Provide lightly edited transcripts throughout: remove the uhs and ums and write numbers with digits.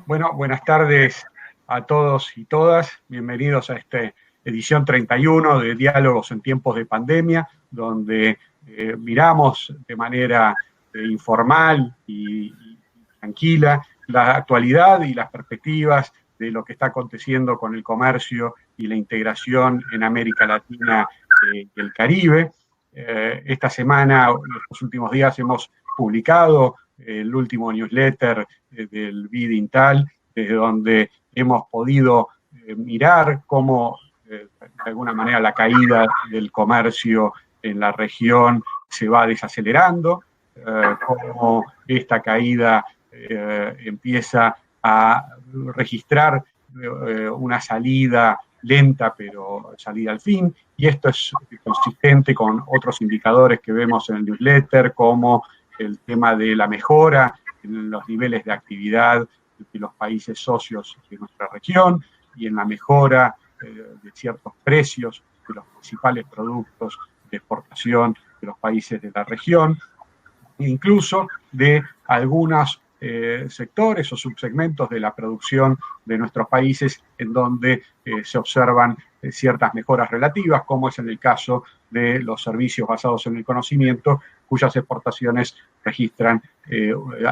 Bueno, buenas tardes a todos y todas. Bienvenidos a esta edición 31 de Diálogos en tiempos de pandemia, donde miramos de manera informal y tranquila la actualidad y las perspectivas de lo que está aconteciendo con el comercio y la integración en América Latina y el Caribe. Esta semana, en estos últimos días, hemos publicado el último newsletter del BID Intal, desde donde hemos podido mirar cómo, de alguna manera, la caída del comercio en la región se va desacelerando, cómo esta caída empieza a registrar una salida lenta, pero salida al fin, y esto es consistente con otros indicadores que vemos en el newsletter, como el tema de la mejora en los niveles de actividad de los países socios de nuestra región y en la mejora de ciertos precios de los principales productos de exportación de los países de la región, e incluso de algunos sectores o subsegmentos de la producción de nuestros países en donde se observan ciertas mejoras relativas, como es en el caso de los servicios basados en el conocimiento, cuyas exportaciones registran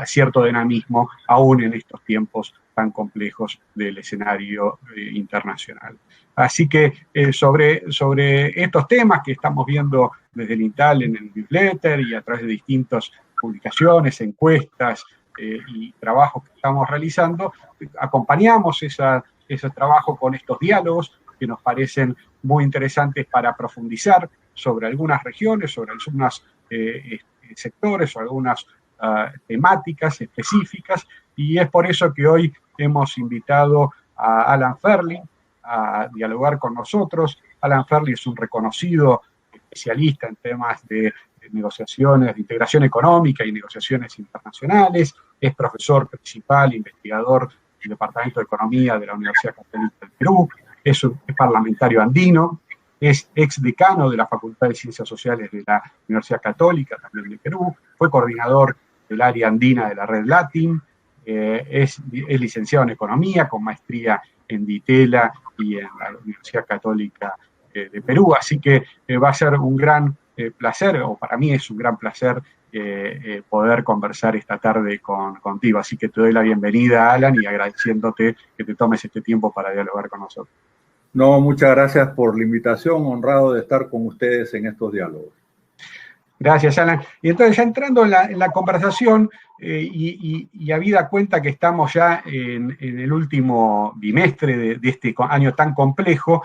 cierto dinamismo aún en estos tiempos tan complejos del escenario internacional. Así que sobre estos temas que estamos viendo desde el INTAL en el newsletter y a través de distintas publicaciones, encuestas y trabajos que estamos realizando, acompañamos ese trabajo con estos diálogos que nos parecen muy interesantes para profundizar sobre algunas regiones, sobre algunos sectores o algunas temáticas específicas, y es por eso que hoy hemos invitado a Alan Ferling a dialogar con nosotros. Alan Ferling es un reconocido especialista en temas de negociaciones, de integración económica y negociaciones internacionales, es profesor principal, investigador del Departamento de Economía de la Universidad Católica del Perú, es parlamentario andino, es exdecano de la Facultad de Ciencias Sociales de la Universidad Católica también de Perú, fue coordinador del área andina de la Red Latin, es licenciado en Economía con maestría en DITELA y en la Universidad Católica de Perú, así que va a ser un gran placer, o para mí es un gran placer poder conversar esta tarde contigo. Así que te doy la bienvenida, Alan, y agradeciéndote que te tomes este tiempo para dialogar con nosotros. No, muchas gracias por la invitación, honrado de estar con ustedes en estos diálogos. Gracias, Alan. Y entonces, ya entrando en la conversación, y habida cuenta que estamos ya en el último bimestre de este año tan complejo,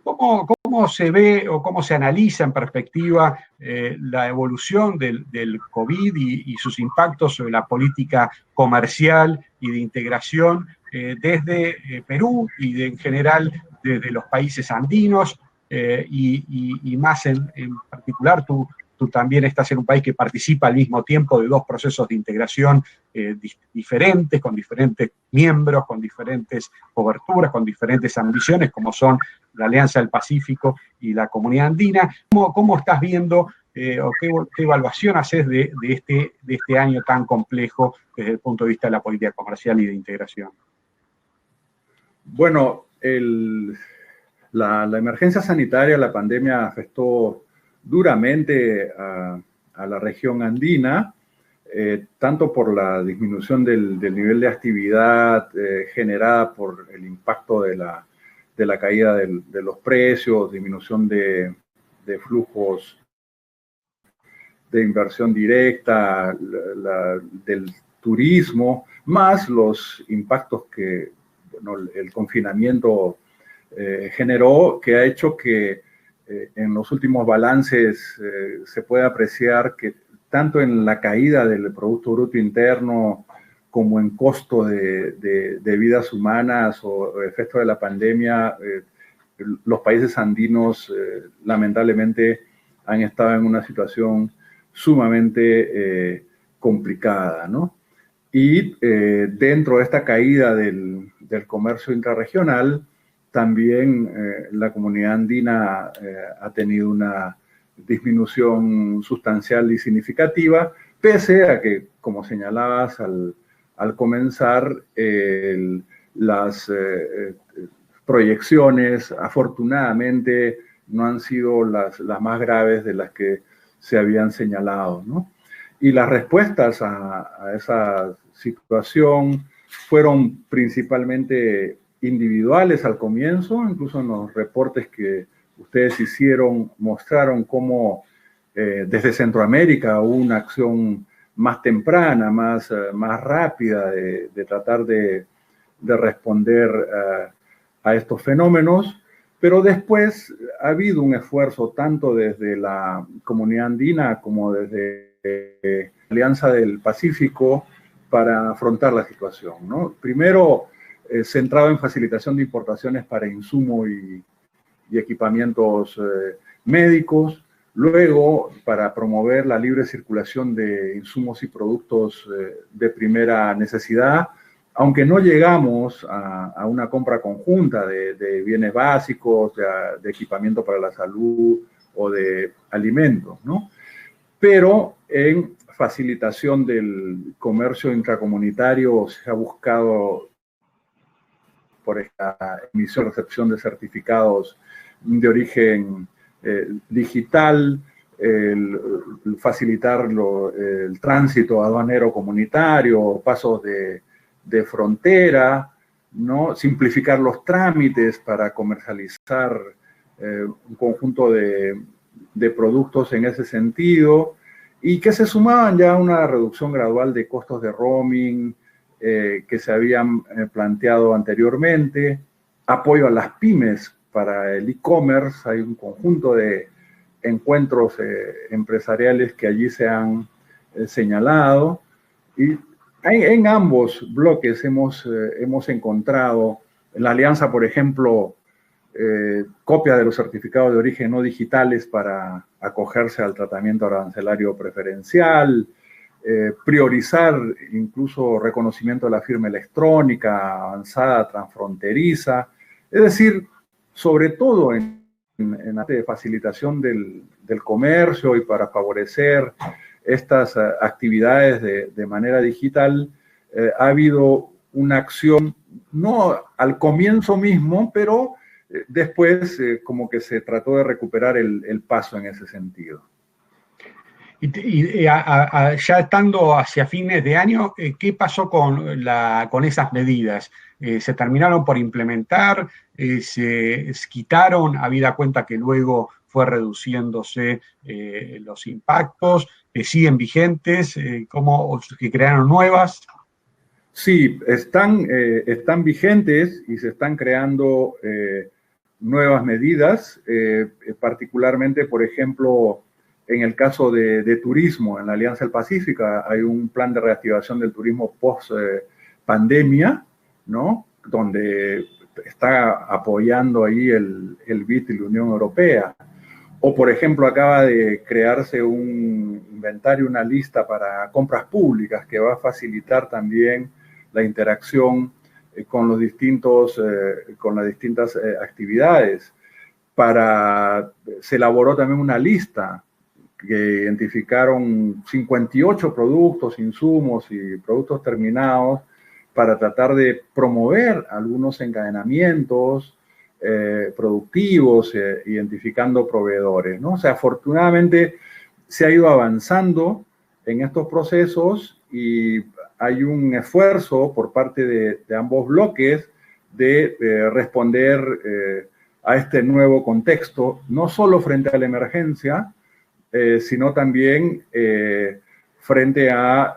¿cómo se ve o cómo se analiza en perspectiva la evolución del COVID y sus impactos sobre la política comercial y de integración desde Perú y en general desde los países andinos, y más en particular tú también estás en un país que participa al mismo tiempo de dos procesos de integración diferentes, con diferentes miembros, con diferentes coberturas, con diferentes ambiciones, como son la Alianza del Pacífico y la Comunidad Andina. ¿Cómo estás viendo o qué evaluación haces de este año tan complejo desde el punto de vista de la política comercial y de integración? Bueno, la emergencia sanitaria, la pandemia afectó duramente a la región andina, tanto por la disminución del nivel de actividad generada por el impacto de la caída de los precios, disminución de flujos de inversión directa, del turismo, más los impactos que el confinamiento generó, que ha hecho que en los últimos balances se puede apreciar que tanto en la caída del Producto Bruto Interno como en costo de vidas humanas o efecto de la pandemia, los países andinos lamentablemente han estado en una situación sumamente complicada, ¿no? Y dentro de esta caída del comercio intrarregional, también la comunidad andina ha tenido una disminución sustancial y significativa, pese a que, como señalabas al comenzar las proyecciones, afortunadamente, no han sido las más graves de las que se habían señalado, ¿no? Y las respuestas a esa situación fueron principalmente individuales al comienzo, incluso en los reportes que ustedes hicieron mostraron cómo desde Centroamérica hubo una acción más temprana, más rápida de tratar de responder a estos fenómenos, pero después ha habido un esfuerzo tanto desde la comunidad andina como desde la Alianza del Pacífico para afrontar la situación, ¿no? Primero, centrado en facilitación de importaciones para insumo y equipamientos médicos, luego para promover la libre circulación de insumos y productos de primera necesidad, aunque no llegamos a una compra conjunta de bienes básicos, de equipamiento para la salud o de alimentos, ¿no? Pero en facilitación del comercio intracomunitario se ha buscado por esta emisión y recepción de certificados de origen digital, facilitar el tránsito aduanero comunitario, pasos de frontera, ¿no? Simplificar los trámites para comercializar un conjunto de productos en ese sentido, y que se sumaban ya a una reducción gradual de costos de roaming que se habían planteado anteriormente, apoyo a las pymes para el e-commerce. Hay un conjunto de encuentros empresariales que allí se han señalado, y en ambos bloques hemos encontrado, en la alianza, por ejemplo, copia de los certificados de origen no digitales para acogerse al tratamiento arancelario preferencial, priorizar incluso reconocimiento de la firma electrónica avanzada transfronteriza, es decir, sobre todo en la facilitación del comercio y para favorecer estas actividades de manera digital, ha habido una acción, no al comienzo mismo, pero después como que se trató de recuperar el paso en ese sentido. Ya estando hacia fines de año, ¿qué pasó con esas medidas? ¿Se terminaron por implementar? ¿Se quitaron, habida cuenta que luego fue reduciéndose los impactos? ¿Siguen vigentes? ¿Cómo que crearon nuevas? Sí, están vigentes y se están creando nuevas medidas, particularmente, por ejemplo, en el caso de turismo, en la Alianza del Pacífico hay un plan de reactivación del turismo post-pandemia, ¿no? Donde está apoyando ahí el BID y la Unión Europea. O, por ejemplo, acaba de crearse un inventario, una lista para compras públicas que va a facilitar también la interacción con las distintas actividades. Se elaboró también una lista que identificaron 58 productos, insumos y productos terminados para tratar de promover algunos encadenamientos productivos, identificando proveedores, ¿no? O sea, afortunadamente se ha ido avanzando en estos procesos y hay un esfuerzo por parte de ambos bloques de responder a este nuevo contexto, no solo frente a la emergencia, sino también frente a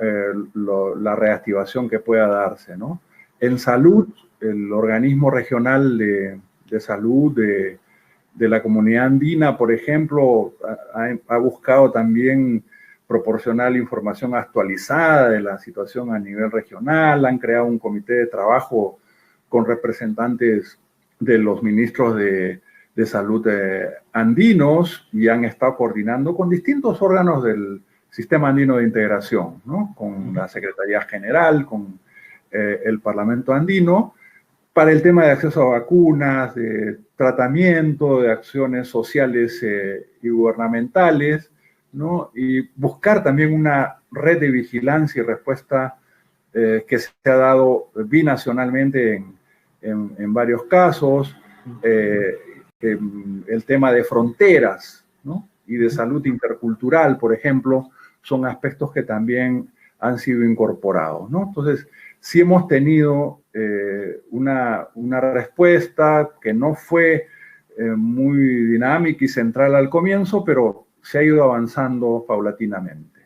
la reactivación que pueda darse, ¿no? En salud, el organismo regional de salud de la comunidad andina, por ejemplo, ha buscado también proporcionar información actualizada de la situación a nivel regional. Han creado un comité de trabajo con representantes de los ministros de salud andinos y han estado coordinando con distintos órganos del Sistema Andino de Integración, ¿no? Con la Secretaría General, con el Parlamento Andino, para el tema de acceso a vacunas, de tratamiento, de acciones sociales y gubernamentales, ¿no? Y buscar también una red de vigilancia y respuesta que se ha dado binacionalmente en varios casos, el tema de fronteras, ¿no? Y de salud intercultural, por ejemplo, son aspectos que también han sido incorporados, ¿no? Entonces, sí hemos tenido una respuesta que no fue muy dinámica y central al comienzo, pero se ha ido avanzando paulatinamente.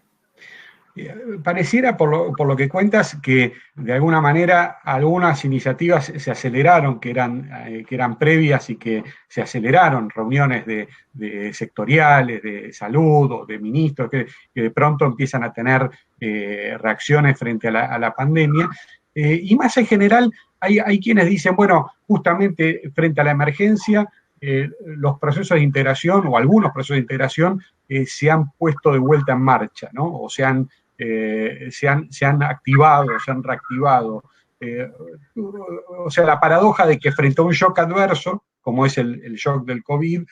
Pareciera, por lo que cuentas, que de alguna manera algunas iniciativas se aceleraron, que eran previas y que se aceleraron, reuniones de sectoriales, de salud o de ministros, que de pronto empiezan a tener reacciones frente a la pandemia. Y más en general, hay quienes dicen, bueno, justamente frente a la emergencia, los procesos de integración o algunos procesos de integración se han puesto de vuelta en marcha, ¿no? O se han activado, se han reactivado. O sea, la paradoja de que frente a un shock adverso, como es el shock del COVID,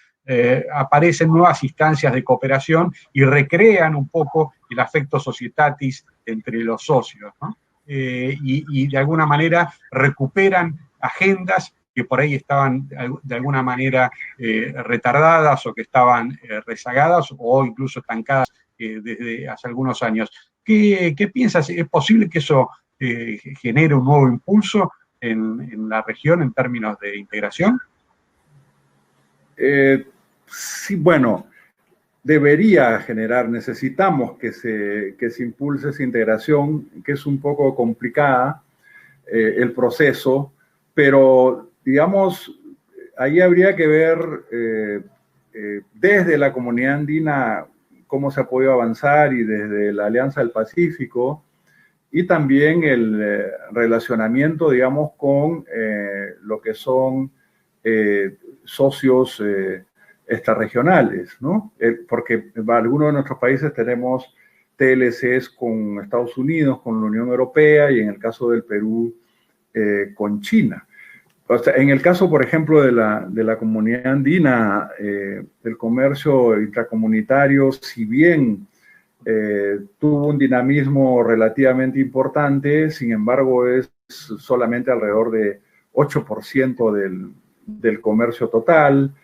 aparecen nuevas instancias de cooperación y recrean un poco el affecto societatis entre los socios, ¿no? Y de alguna manera recuperan agendas que por ahí estaban de alguna manera retardadas o que estaban rezagadas o incluso estancadas desde hace algunos años. ¿Qué piensas? ¿Es posible que eso genere un nuevo impulso en la región en términos de integración? Sí, bueno, debería generar, necesitamos que se impulse esa integración, que es un poco complicada el proceso, pero digamos, ahí habría que ver desde la comunidad andina cómo se ha podido avanzar y desde la Alianza del Pacífico y también el relacionamiento, digamos, con lo que son socios extrarregionales, ¿no? Porque en algunos de nuestros países tenemos TLCs con Estados Unidos, con la Unión Europea y en el caso del Perú con China. O sea, en el caso, por ejemplo, de la comunidad andina, el comercio intracomunitario, si bien tuvo un dinamismo relativamente importante, sin embargo, es solamente alrededor de 8% del comercio total.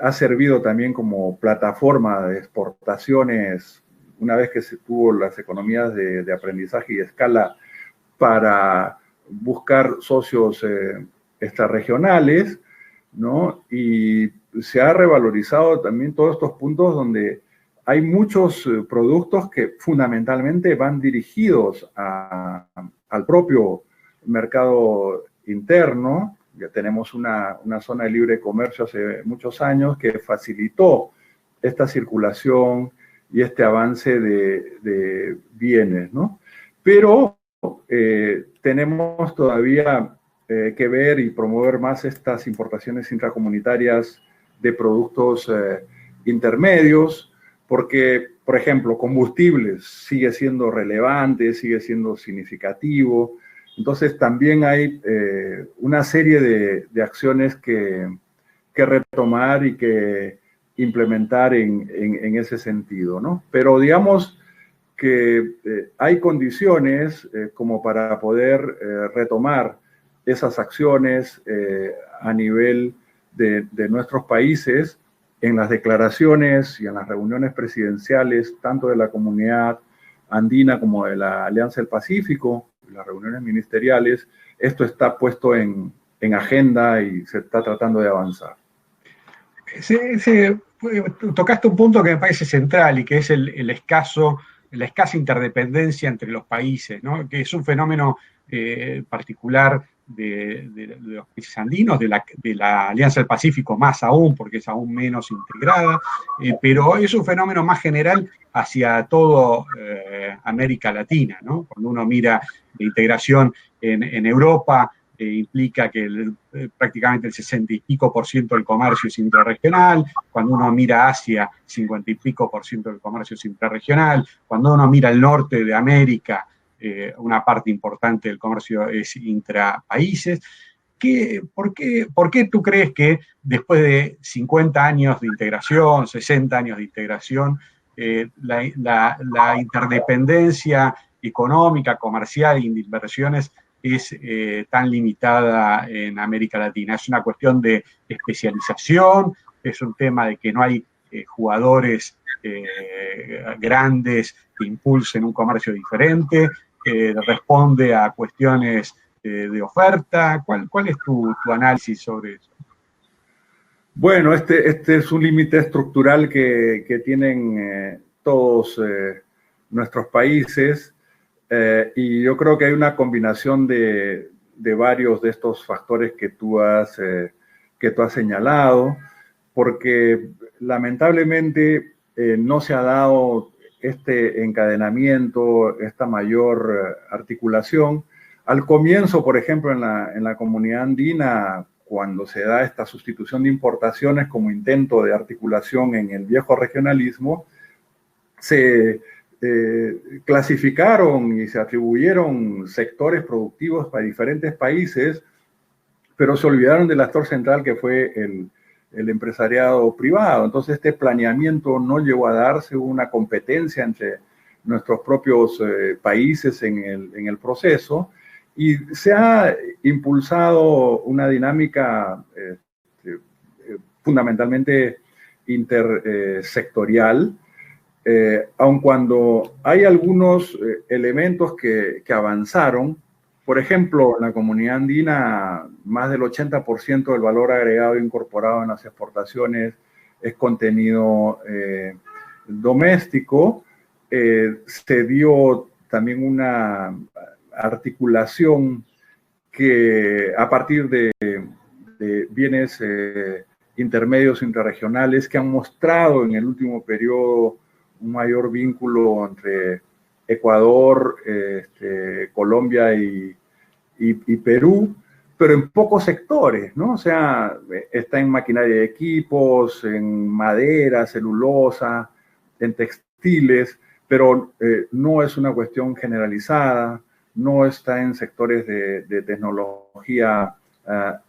Ha servido también como plataforma de exportaciones, una vez que se tuvo las economías de aprendizaje y de escala para buscar socios extrarregionales, ¿no? Y se ha revalorizado también todos estos puntos donde hay muchos productos que fundamentalmente van dirigidos al propio mercado interno. Ya tenemos una zona de libre comercio hace muchos años que facilitó esta circulación y este avance de bienes, ¿no? Pero tenemos todavía que ver y promover más estas importaciones intracomunitarias de productos intermedios, porque, por ejemplo, combustibles sigue siendo relevante, sigue siendo significativo. Entonces, también hay una serie de acciones que retomar y que implementar en ese sentido, ¿no? Pero digamos que hay condiciones como para poder retomar esas acciones a nivel de nuestros países en las declaraciones y en las reuniones presidenciales, tanto de la comunidad andina como de la Alianza del Pacífico, las reuniones ministeriales. Esto está puesto en agenda y se está tratando de avanzar. Tocaste un punto que me parece central y que es la escasa interdependencia entre los países, ¿no? Que es un fenómeno particular de los países andinos, de la Alianza del Pacífico más aún, porque es aún menos integrada, pero es un fenómeno más general hacia todo América Latina, ¿no? Cuando uno mira la integración en Europa, implica que prácticamente el 60 y pico por ciento del comercio es intrarregional. Cuando uno mira Asia, 50 y pico por ciento del comercio es intrarregional. Cuando uno mira el norte de América, una parte importante del comercio es intrapaíses. ¿Por qué tú crees que después de 50 años de integración, 60 años de integración, la interdependencia económica, comercial y de inversiones es tan limitada en América Latina. Es una cuestión de especialización, es un tema de que no hay jugadores grandes que impulsen un comercio diferente, responde a cuestiones de oferta. ¿Cuál es tu análisis sobre eso? Bueno, este es un límite estructural que tienen todos nuestros países, y yo creo que hay una combinación de varios de estos factores que tú has señalado, porque lamentablemente no se ha dado este encadenamiento, esta mayor articulación. Al comienzo, por ejemplo, en la comunidad andina, cuando se da esta sustitución de importaciones como intento de articulación en el viejo regionalismo, se clasificaron y se atribuyeron sectores productivos para diferentes países, pero se olvidaron del actor central que fue el empresariado privado. Entonces este planeamiento no llegó a darse, hubo una competencia entre nuestros propios países en el proceso, y se ha impulsado una dinámica fundamentalmente intersectorial, aun cuando hay algunos elementos que avanzaron. Por ejemplo, en la comunidad andina, más del 80% del valor agregado incorporado en las exportaciones es contenido doméstico. Se dio también una articulación que a partir de bienes intermedios interregionales que han mostrado en el último periodo un mayor vínculo entre Ecuador, Colombia y Perú, pero en pocos sectores, ¿no? O sea, está en maquinaria de equipos, en madera, celulosa, en textiles, pero no es una cuestión generalizada, no está en sectores de tecnología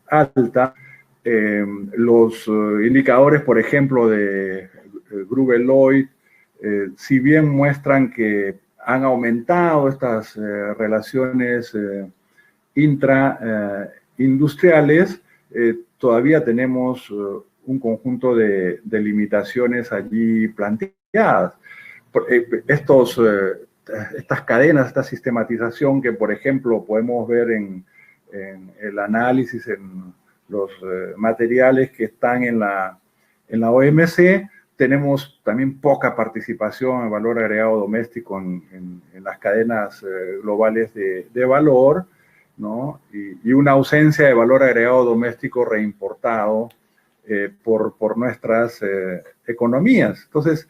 alta. Los indicadores, por ejemplo, de Gruber Lloyd, si bien muestran que han aumentado estas relaciones intraindustriales, todavía tenemos un conjunto de limitaciones allí planteadas. Estas cadenas, esta sistematización que, por ejemplo, podemos ver en el análisis, en los materiales que están en la OMC, tenemos también poca participación en valor agregado doméstico en las cadenas globales de valor, ¿no? Y una ausencia de valor agregado doméstico reimportado por nuestras economías. Entonces,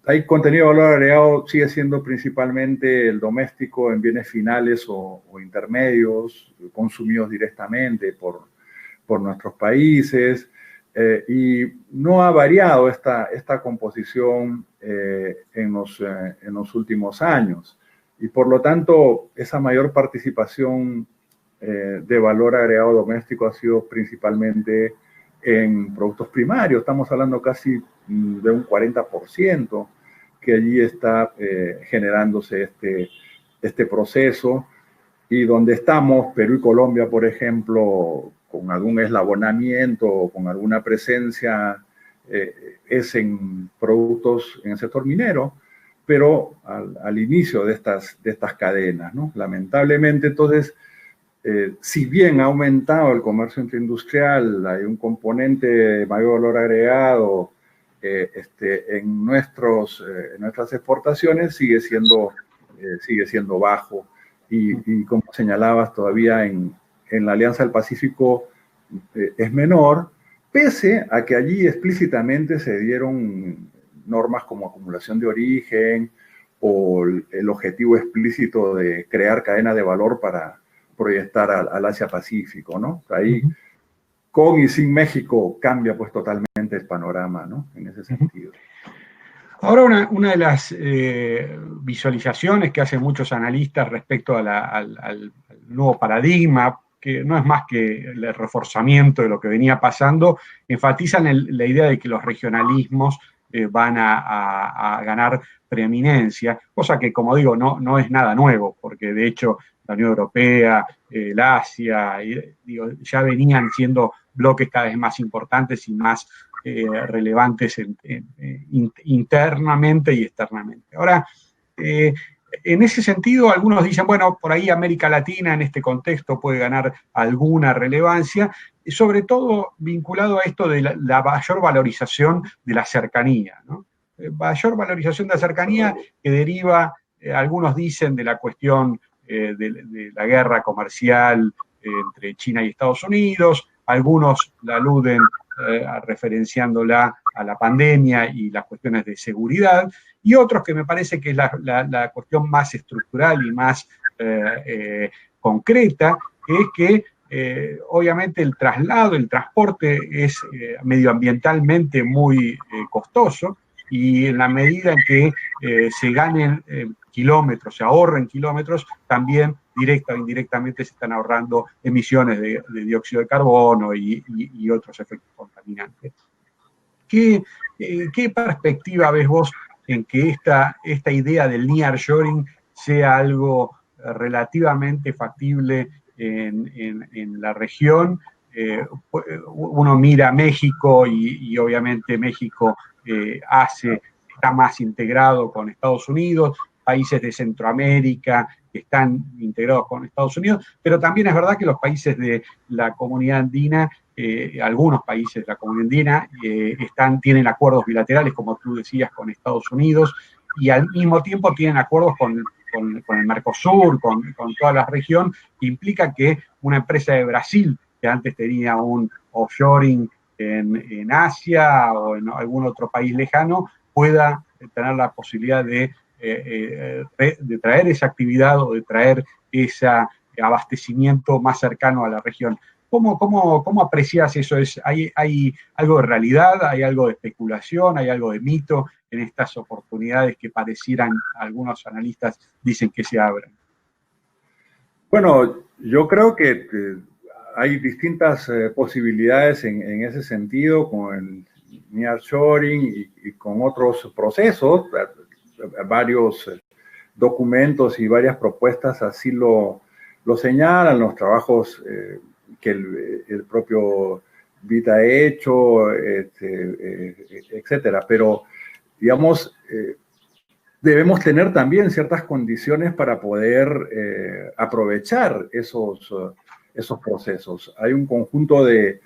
hay contenido de valor agregado, sigue siendo principalmente el doméstico en bienes finales o intermedios, consumidos directamente por nuestros países, y no ha variado esta composición en los últimos años. Y por lo tanto, esa mayor participación de valor agregado doméstico ha sido principalmente en productos primarios. Estamos hablando casi de un 40% que allí está generándose este proceso, y donde estamos, Perú y Colombia, por ejemplo, con algún eslabonamiento o con alguna presencia, es en productos en el sector minero, pero al inicio de estas cadenas, ¿no? Lamentablemente, entonces, si bien ha aumentado el comercio interindustrial, hay un componente de mayor valor agregado en nuestras exportaciones, sigue siendo bajo. Y como señalabas, todavía en la Alianza del Pacífico es menor, pese a que allí explícitamente se dieron normas como acumulación de origen o el objetivo explícito de crear cadena de valor para proyectar al Asia-Pacífico, ¿no? Ahí, con y sin México, cambia pues totalmente el panorama, ¿no? En ese sentido. Ahora, una de las visualizaciones que hacen muchos analistas respecto al nuevo paradigma, que no es más que el reforzamiento de lo que venía pasando, enfatizan la idea de que los regionalismos van a ganar preeminencia, cosa que, como digo, no es nada nuevo, porque de hecho la Unión Europea, el Asia, digo, ya venían siendo bloques cada vez más importantes y más relevantes internamente y externamente. Ahora, en ese sentido, algunos dicen, bueno, por ahí América Latina en este contexto puede ganar alguna relevancia, sobre todo vinculado a esto de la mayor valorización de la cercanía, ¿no? Mayor valorización de la cercanía que deriva, algunos dicen, de la cuestión de la guerra comercial entre China y Estados Unidos, algunos la aluden referenciándola a la pandemia y las cuestiones de seguridad, y otros que me parece que es la cuestión más estructural y más concreta, que es que obviamente el traslado, el transporte es medioambientalmente muy costoso, y en la medida en que se ganen kilómetros, se ahorren kilómetros, también directa o indirectamente se están ahorrando emisiones de dióxido de carbono y otros efectos contaminantes. ¿Qué perspectiva ves vos en que esta idea del nearshoring sea algo relativamente factible en la región? Uno mira a México y obviamente México está más integrado con Estados Unidos, países de Centroamérica que están integrados con Estados Unidos, pero también es verdad que los países de la comunidad andina, algunos países de la comunidad andina, tienen acuerdos bilaterales, como tú decías, con Estados Unidos, y al mismo tiempo tienen acuerdos con el Mercosur, con toda la región, que implica que una empresa de Brasil, que antes tenía un offshoring en Asia o en algún otro país lejano, pueda tener la posibilidad de traer esa actividad o de traer ese abastecimiento más cercano a la región. ¿Cómo aprecias eso? ¿Hay algo de realidad, hay algo de especulación, hay algo de mito en estas oportunidades que parecieran, algunos analistas dicen que se abren? Bueno, yo creo que hay distintas posibilidades en ese sentido con el nearshoring y con otros procesos. Varios documentos y varias propuestas así lo señalan, los trabajos que el propio BID ha hecho, etcétera. Pero, digamos, debemos tener también ciertas condiciones para poder aprovechar esos procesos. Hay un conjunto de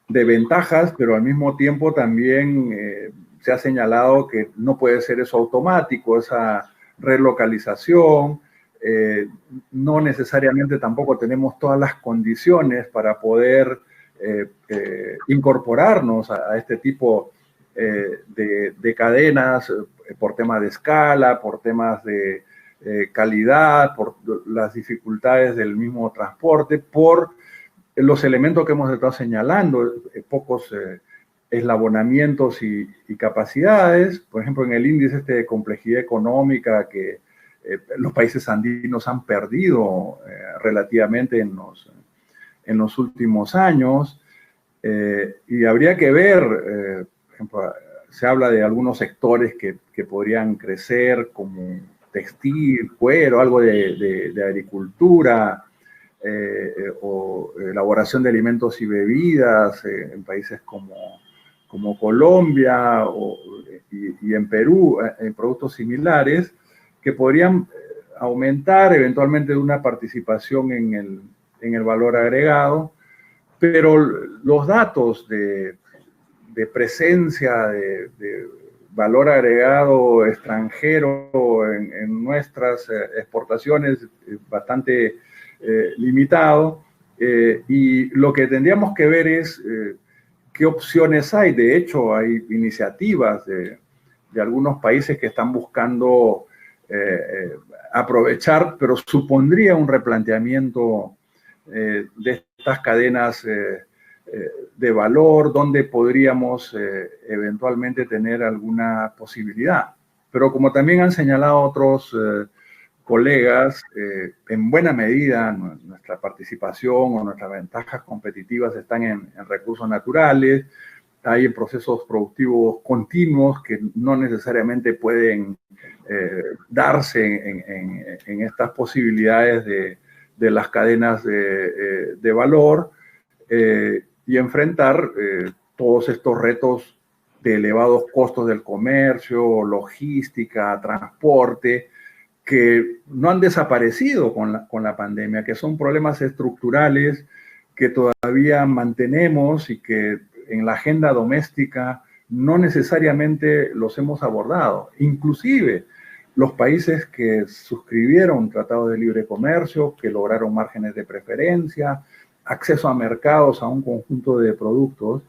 ventajas, pero al mismo tiempo también se ha señalado que no puede ser eso automático, esa relocalización. No necesariamente tampoco tenemos todas las condiciones para poder incorporarnos a este tipo de cadenas por temas de escala, por temas de calidad, por las dificultades del mismo transporte, por los elementos que hemos estado señalando, pocos eslabonamientos y capacidades. Por ejemplo, en el índice de complejidad económica que los países andinos han perdido relativamente en los últimos años. Y habría que ver, por ejemplo, se habla de algunos sectores que podrían crecer como textil, cuero, algo de agricultura, o elaboración de alimentos y bebidas en países como Colombia y en Perú, en productos similares, que podrían aumentar eventualmente una participación en el valor agregado, pero los datos de presencia de valor agregado extranjero en nuestras exportaciones bastante limitado, y lo que tendríamos que ver es qué opciones hay. De hecho, hay iniciativas de algunos países que están buscando aprovechar, pero supondría un replanteamiento de estas cadenas de valor, donde podríamos eventualmente tener alguna posibilidad. Pero como también han señalado otros colegas, en buena medida nuestra participación o nuestras ventajas competitivas están en recursos naturales, hay procesos productivos continuos que no necesariamente pueden darse en estas posibilidades de las cadenas de valor y enfrentar todos estos retos de elevados costos del comercio, logística, transporte, que no han desaparecido con la pandemia, que son problemas estructurales que todavía mantenemos y que en la agenda doméstica no necesariamente los hemos abordado. Inclusive los países que suscribieron tratados de libre comercio, que lograron márgenes de preferencia, acceso a mercados, a un conjunto de productos,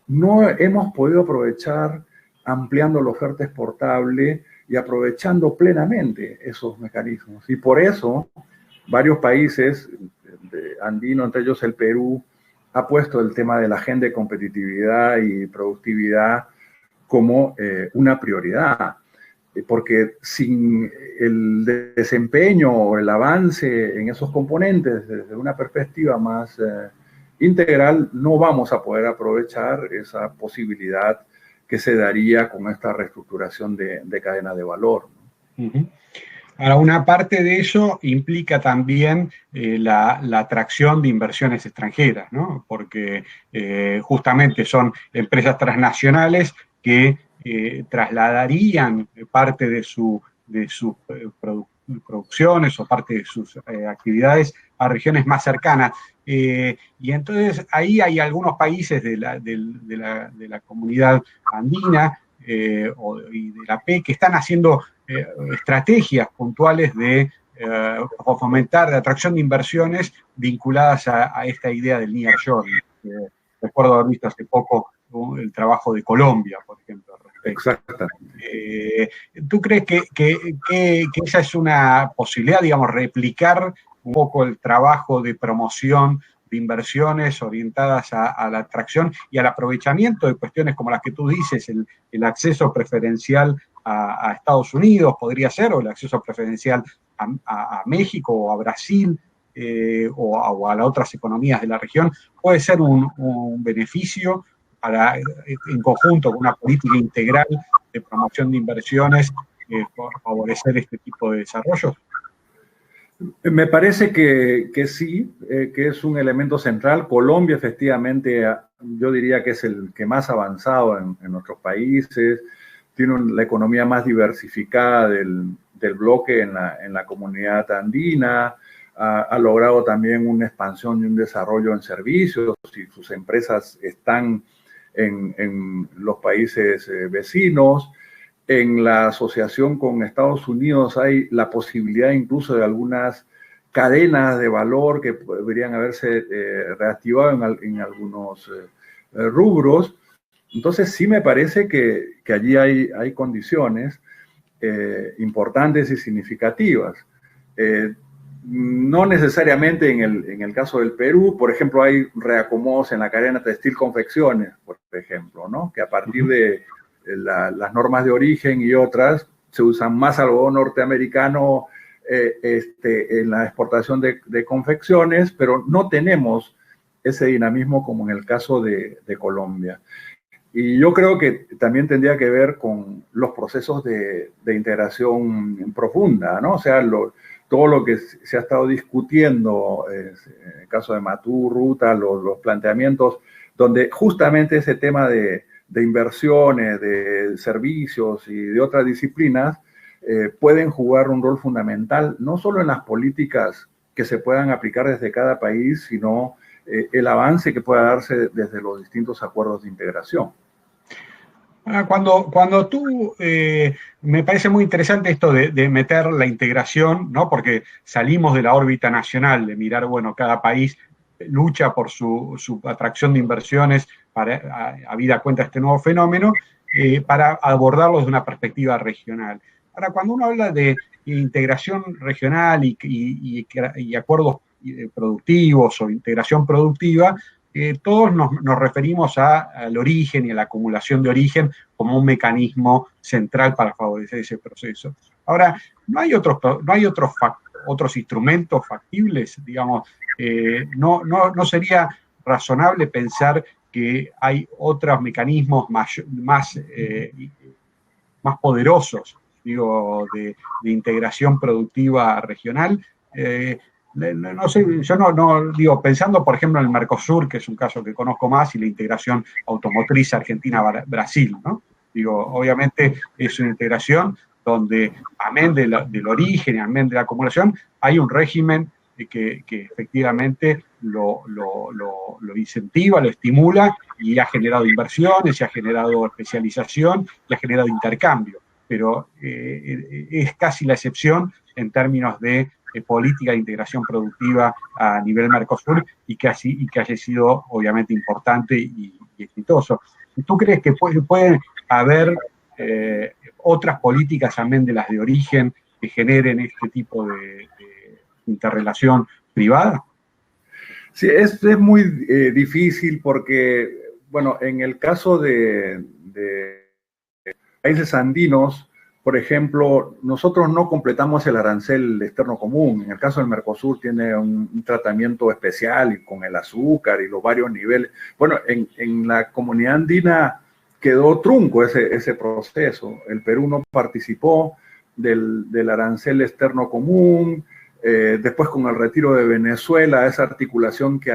no hemos podido aprovechar ampliando la oferta exportable y aprovechando plenamente esos mecanismos. Y por eso varios países andinos, entre ellos el Perú, ha puesto el tema de la agenda de competitividad y productividad como una prioridad, porque sin el desempeño o el avance en esos componentes desde una perspectiva más integral, no vamos a poder aprovechar esa posibilidad que se daría con esta reestructuración de cadena de valor, ¿no? Uh-huh. Ahora, una parte de eso implica también la atracción de inversiones extranjeras, ¿no? Porque justamente son empresas transnacionales que trasladarían parte de sus producciones o parte de sus actividades a regiones más cercanas. Y entonces ahí hay algunos países de la comunidad andina y de la PEC que están haciendo estrategias puntuales de fomentar, de atracción de inversiones vinculadas a esta idea del nearshoring. Recuerdo haber visto hace poco el trabajo de Colombia, por ejemplo. Exactamente. ¿Tú crees que esa es una posibilidad, digamos, replicar un poco el trabajo de promoción de inversiones orientadas a la atracción y al aprovechamiento de cuestiones como las que tú dices, el acceso preferencial a Estados Unidos podría ser, o el acceso preferencial a México o a Brasil o a las otras economías de la región, puede ser un beneficio en conjunto con una política integral de promoción de inversiones por favorecer este tipo de desarrollos? Me parece que sí, que es un elemento central. Colombia, efectivamente, yo diría que es el que más avanzado en nuestros países, tiene la economía más diversificada del bloque en la comunidad andina, ha logrado también una expansión y un desarrollo en servicios, y sus empresas están en los países vecinos. En la asociación con Estados Unidos hay la posibilidad incluso de algunas cadenas de valor que podrían haberse reactivado en algunos rubros. Entonces sí me parece que allí hay condiciones importantes y significativas. No necesariamente en el caso del Perú, por ejemplo, hay reacomodos en la cadena textil-confecciones, por ejemplo, ¿no? Que a partir de las normas de origen y otras, se usan más algodón norteamericano en la exportación de confecciones, pero no tenemos ese dinamismo como en el caso de Colombia. Y yo creo que también tendría que ver con los procesos de integración profunda, ¿no? O sea, todo lo que se ha estado discutiendo, en el caso de Matú, Ruta, los planteamientos, donde justamente ese tema de inversiones, de servicios y de otras disciplinas pueden jugar un rol fundamental, no solo en las políticas que se puedan aplicar desde cada país, sino el avance que pueda darse desde los distintos acuerdos de integración. Cuando tú, me parece muy interesante esto de meter la integración, ¿no? Porque salimos de la órbita nacional, de mirar, bueno, cada país lucha por su atracción de inversiones habida cuenta de este nuevo fenómeno, para abordarlo desde una perspectiva regional. Ahora, cuando uno habla de integración regional y acuerdos productivos o integración productiva, todos nos referimos al origen y a la acumulación de origen como un mecanismo central para favorecer ese proceso. Ahora, ¿no hay otros instrumentos factibles? Digamos, no sería razonable pensar que hay otros mecanismos más poderosos, digo, de integración productiva regional. No sé, yo no digo, pensando por ejemplo en el Mercosur, que es un caso que conozco más, y la integración automotriz Argentina-Brasil, ¿no? Digo, obviamente es una integración donde, amén del origen, amén de la acumulación, hay un régimen que efectivamente lo incentiva, lo estimula y ha generado inversiones, y ha generado especialización y ha generado intercambio. Pero es casi la excepción en términos de política de integración productiva a nivel Mercosur y que haya sido obviamente importante y exitoso. ¿Tú crees que pueden haber otras políticas también de las de origen que generen este tipo de interrelación privada? Sí, es muy difícil porque, bueno, en el caso de países andinos, por ejemplo, nosotros no completamos el arancel externo común. En el caso del Mercosur tiene un tratamiento especial y con el azúcar y los varios niveles. Bueno, en la comunidad andina quedó trunco ese proceso. El Perú no participó del arancel externo común. Después, con el retiro de Venezuela, esa articulación que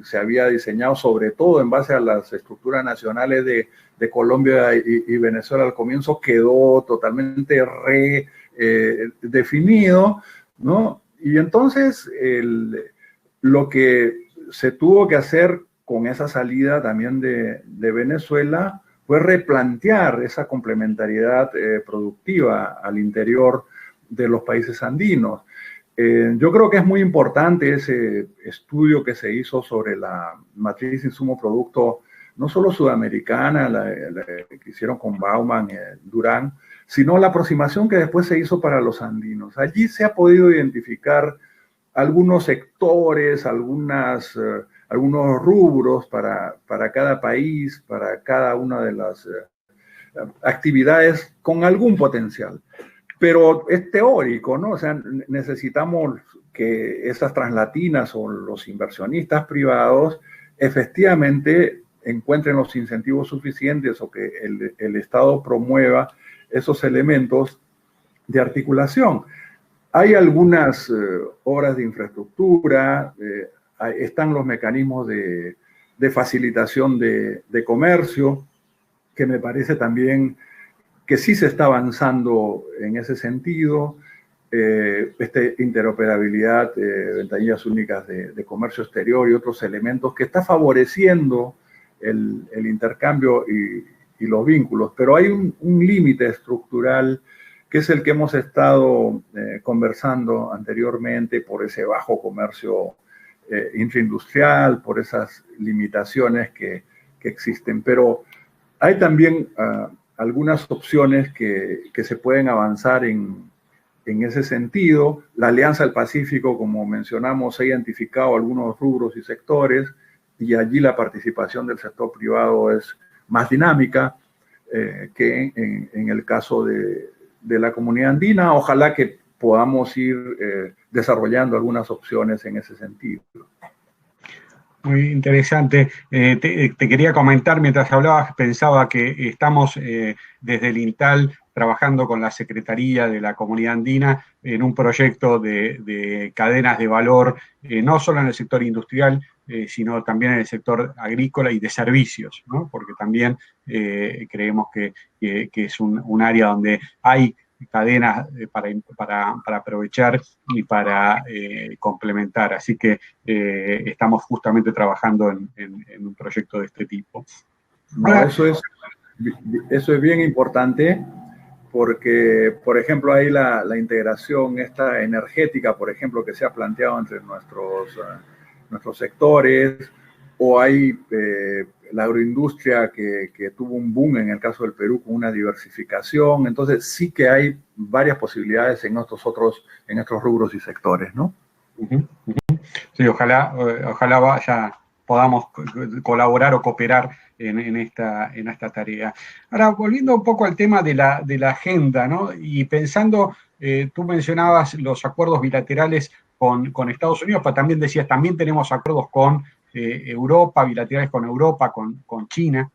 se había diseñado sobre todo en base a las estructuras nacionales de Colombia y Venezuela al comienzo, quedó totalmente redefinido, ¿no? Y entonces lo que se tuvo que hacer con esa salida también de Venezuela fue replantear esa complementariedad productiva al interior de los países andinos. Yo creo que es muy importante ese estudio que se hizo sobre la matriz insumo-producto, no solo sudamericana, la que hicieron con Bauman y Durán, sino la aproximación que después se hizo para los andinos. Allí se ha podido identificar algunos sectores, algunos rubros para cada país, para cada una de las actividades con algún potencial. Pero es teórico, ¿no? O sea, necesitamos que esas translatinas o los inversionistas privados efectivamente encuentren los incentivos suficientes o que el Estado promueva esos elementos de articulación. Hay algunas obras de infraestructura, están los mecanismos de facilitación de comercio, que me parece también que sí se está avanzando en ese sentido, interoperabilidad, ventanillas únicas de comercio exterior y otros elementos que está favoreciendo el intercambio y los vínculos. Pero hay un límite estructural que es el que hemos estado conversando anteriormente por ese bajo comercio intraindustrial, por esas limitaciones que existen. Pero hay también algunas opciones que se pueden avanzar en ese sentido. La Alianza del Pacífico, como mencionamos, ha identificado algunos rubros y sectores y allí la participación del sector privado es más dinámica que en el caso de la comunidad andina. Ojalá que podamos ir desarrollando algunas opciones en ese sentido. Muy interesante. Te quería comentar, mientras hablabas, pensaba que estamos desde el INTAL trabajando con la Secretaría de la Comunidad Andina en un proyecto de cadenas de valor, no solo en el sector industrial, sino también en el sector agrícola y de servicios, ¿no? Porque también creemos que es un área donde hay cadenas para aprovechar y para complementar. Así que estamos justamente trabajando en un proyecto de este tipo. No, eso es bien importante porque, por ejemplo, hay la integración esta energética, por ejemplo, que se ha planteado entre nuestros sectores, o hay la agroindustria que tuvo un boom en el caso del Perú con una diversificación. Entonces sí que hay varias posibilidades en estos rubros y sectores, ¿no? Sí, ojalá podamos colaborar o cooperar en esta tarea. Ahora, volviendo un poco al tema de la agenda, ¿no? Y pensando, tú mencionabas los acuerdos bilaterales con Estados Unidos, pero también decías, también tenemos acuerdos con Europa, bilaterales con Europa, con China.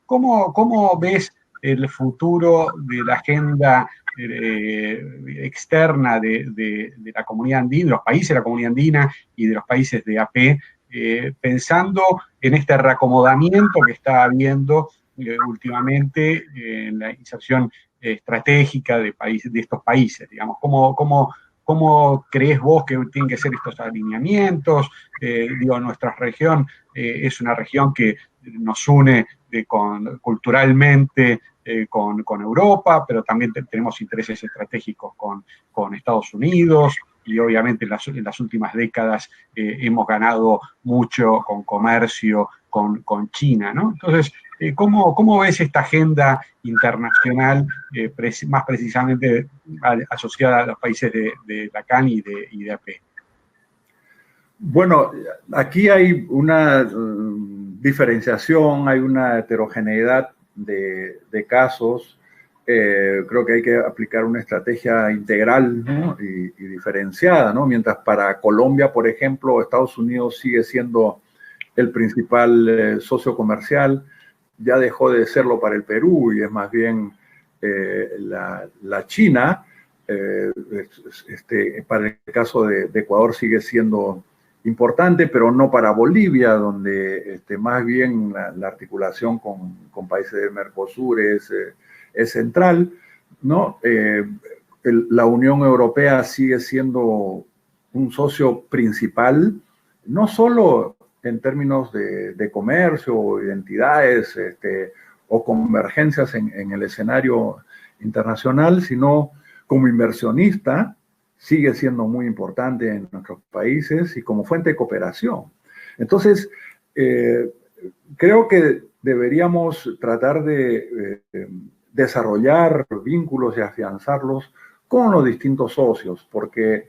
¿Cómo ves el futuro de la agenda externa de la comunidad andina, de los países de la comunidad andina y de los países de AP, pensando en este reacomodamiento que está habiendo últimamente en la inserción estratégica de estos países, digamos? ¿Cómo crees vos que tienen que ser estos alineamientos? Nuestra región es una región que nos une culturalmente con Europa, pero también tenemos intereses estratégicos con Estados Unidos, y obviamente en las últimas décadas hemos ganado mucho con comercio con China, ¿no? Entonces, ¿cómo ves esta agenda internacional, más precisamente asociada a los países de la CAN y de AP? Bueno, aquí hay una diferenciación, hay una heterogeneidad de casos. Creo que hay que aplicar una estrategia integral, ¿no? y diferenciada, ¿no? Mientras para Colombia, por ejemplo, Estados Unidos sigue siendo el principal socio comercial, ya dejó de serlo para el Perú y es más bien la China. Para el caso de Ecuador sigue siendo importante, pero no para Bolivia, donde más bien la articulación con países del Mercosur es central, ¿no? La Unión Europea sigue siendo un socio principal, no solo en términos de comercio o identidades o convergencias en el escenario internacional, sino como inversionista, sigue siendo muy importante en nuestros países y como fuente de cooperación. Entonces, creo que deberíamos tratar de desarrollar vínculos y afianzarlos con los distintos socios, porque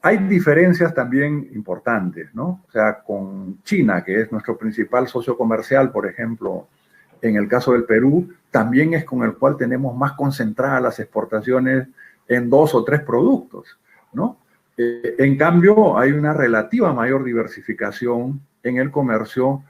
hay diferencias también importantes, ¿no? O sea, con China, que es nuestro principal socio comercial, por ejemplo, en el caso del Perú, también es con el cual tenemos más concentradas las exportaciones en 2 o 3 productos, ¿no? En cambio, hay una relativa mayor diversificación en el comercio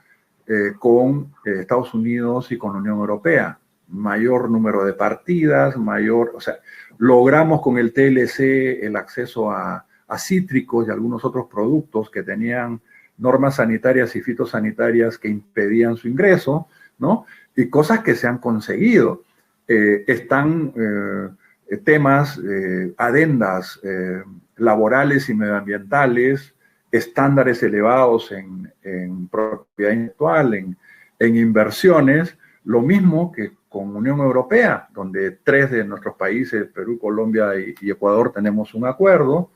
con Estados Unidos y con la Unión Europea. Mayor número de partidas, o sea, logramos con el TLC el acceso a cítricos y algunos otros productos que tenían normas sanitarias y fitosanitarias que impedían su ingreso, ¿no? Y cosas que se han conseguido. Están temas, adendas laborales y medioambientales, estándares elevados en propiedad intelectual, en inversiones, lo mismo que con Unión Europea, donde 3 de nuestros países, Perú, Colombia y Ecuador, tenemos un acuerdo.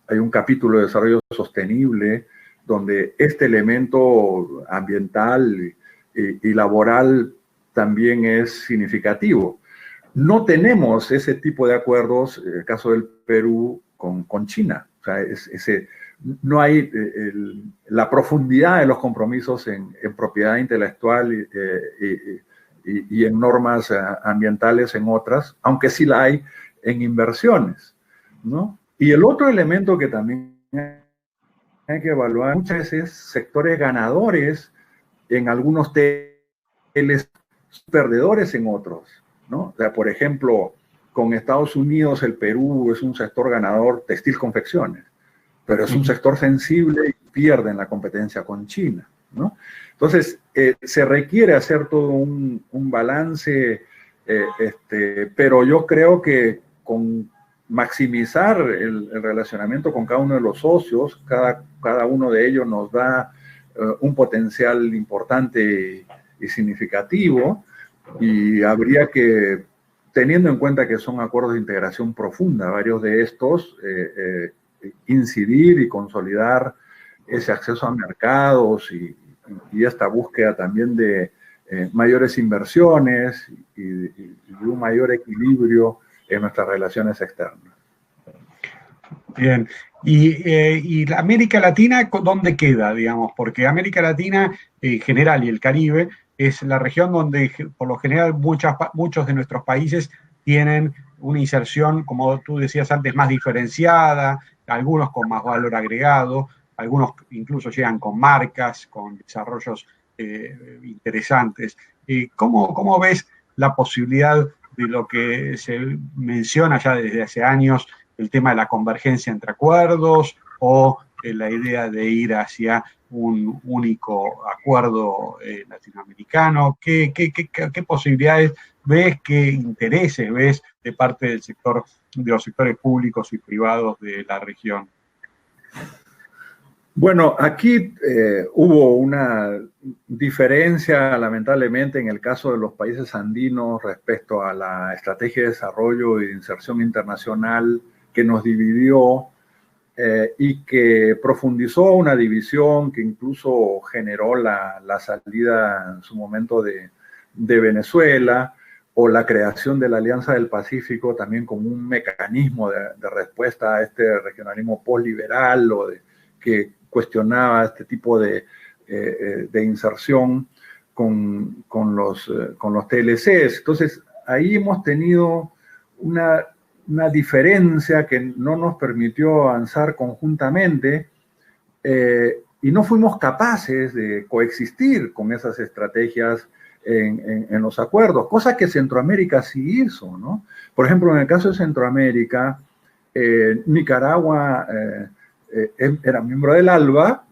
Hay un capítulo de desarrollo sostenible donde este elemento ambiental y laboral también es significativo. No tenemos ese tipo de acuerdos, en el caso del Perú, con China. O sea, no hay la profundidad de los compromisos en propiedad intelectual y en normas ambientales en otras, aunque sí la hay en inversiones, ¿no? Y el otro elemento que también hay que evaluar muchas veces, sectores ganadores en algunos teles, perdedores en otros, ¿no? O sea, por ejemplo, con Estados Unidos, el Perú es un sector ganador textil-confecciones, pero es un sector sensible y pierde en la competencia con China, ¿no? Entonces, se requiere hacer todo un balance, pero yo creo que con maximizar el relacionamiento con cada uno de los socios, cada uno de ellos nos da un potencial importante y significativo, y habría que, teniendo en cuenta que son acuerdos de integración profunda, varios de estos, incidir y consolidar ese acceso a mercados y esta búsqueda también de mayores inversiones y un mayor equilibrio en nuestras relaciones externas. Bien. ¿Y la América Latina dónde queda, digamos? Porque América Latina en general y el Caribe es la región donde por lo general muchos de nuestros países tienen una inserción, como tú decías antes, más diferenciada, algunos con más valor agregado. algunos incluso llegan con marcas, con desarrollos interesantes. ¿Cómo ves la posibilidad de lo que se menciona ya desde hace años, el tema de la convergencia entre acuerdos o la idea de ir hacia un único acuerdo latinoamericano? ¿Qué posibilidades ves, qué intereses ves de parte del sector, de los sectores públicos y privados de la región? Bueno, aquí hubo una diferencia, lamentablemente, en el caso de los países andinos respecto a la estrategia de desarrollo y de inserción internacional que nos dividió y que profundizó una división que incluso generó la salida en su momento de Venezuela, o la creación de la Alianza del Pacífico también como un mecanismo de respuesta a este regionalismo postliberal o que cuestionaba este tipo de inserción con los TLCs. Entonces, ahí hemos tenido una diferencia que no nos permitió avanzar conjuntamente y no fuimos capaces de coexistir con esas estrategias en los acuerdos, cosa que Centroamérica sí hizo, ¿no? Por ejemplo, en el caso de Centroamérica, Nicaragua era miembro del ALBA,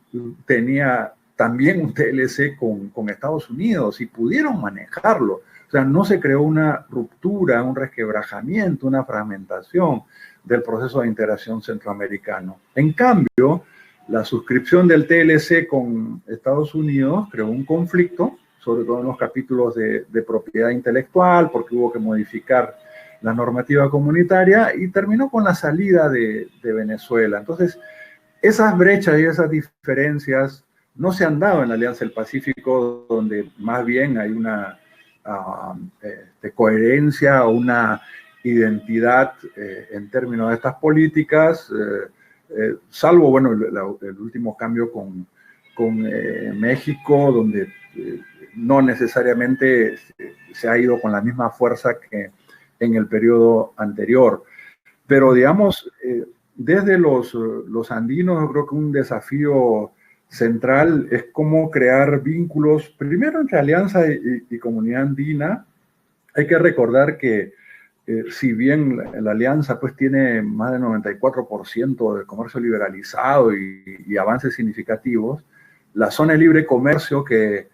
tenía también un TLC con Estados Unidos y pudieron manejarlo. O sea, no se creó una ruptura, un resquebrajamiento, una fragmentación del proceso de integración centroamericano. En cambio, la suscripción del TLC con Estados Unidos creó un conflicto, sobre todo en los capítulos de propiedad intelectual, porque hubo que modificar la normativa comunitaria, y terminó con la salida de Venezuela. Entonces, esas brechas y esas diferencias no se han dado en la Alianza del Pacífico, donde más bien hay una coherencia o una identidad en términos de estas políticas, salvo, bueno, el último cambio con México, donde no necesariamente se ha ido con la misma fuerza que en el periodo anterior. Pero, digamos, desde los andinos, yo creo que un desafío central es cómo crear vínculos, primero entre alianza y comunidad andina. Hay que recordar que si bien la alianza pues tiene más del 94% de comercio liberalizado y avances significativos, la zona de libre comercio que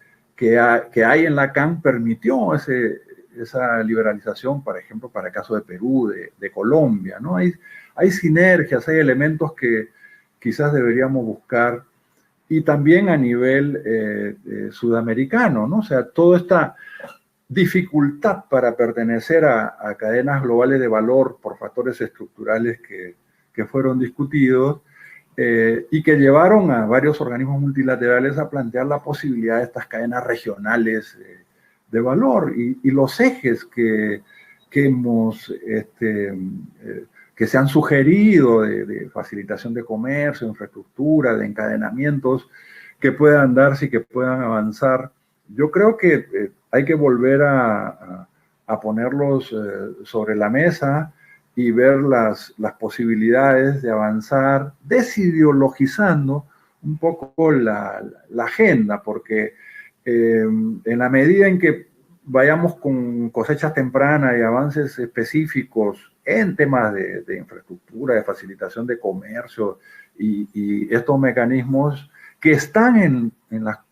hay en la CAN permitió esa liberalización, por ejemplo, para el caso de Perú, de Colombia, ¿no? Hay sinergias, hay elementos que quizás deberíamos buscar, y también a nivel sudamericano, ¿no? O sea, toda esta dificultad para pertenecer a cadenas globales de valor por factores estructurales que fueron discutidos y que llevaron a varios organismos multilaterales a plantear la posibilidad de estas cadenas regionales de valor, y los ejes que se han sugerido de facilitación de comercio, infraestructura, de encadenamientos que puedan darse y que puedan avanzar. Yo creo que hay que volver a ponerlos sobre la mesa y ver las posibilidades de avanzar, desideologizando un poco la agenda, porque en la medida en que vayamos con cosechas tempranas y avances específicos en temas de infraestructura, de facilitación de comercio y estos mecanismos que están en la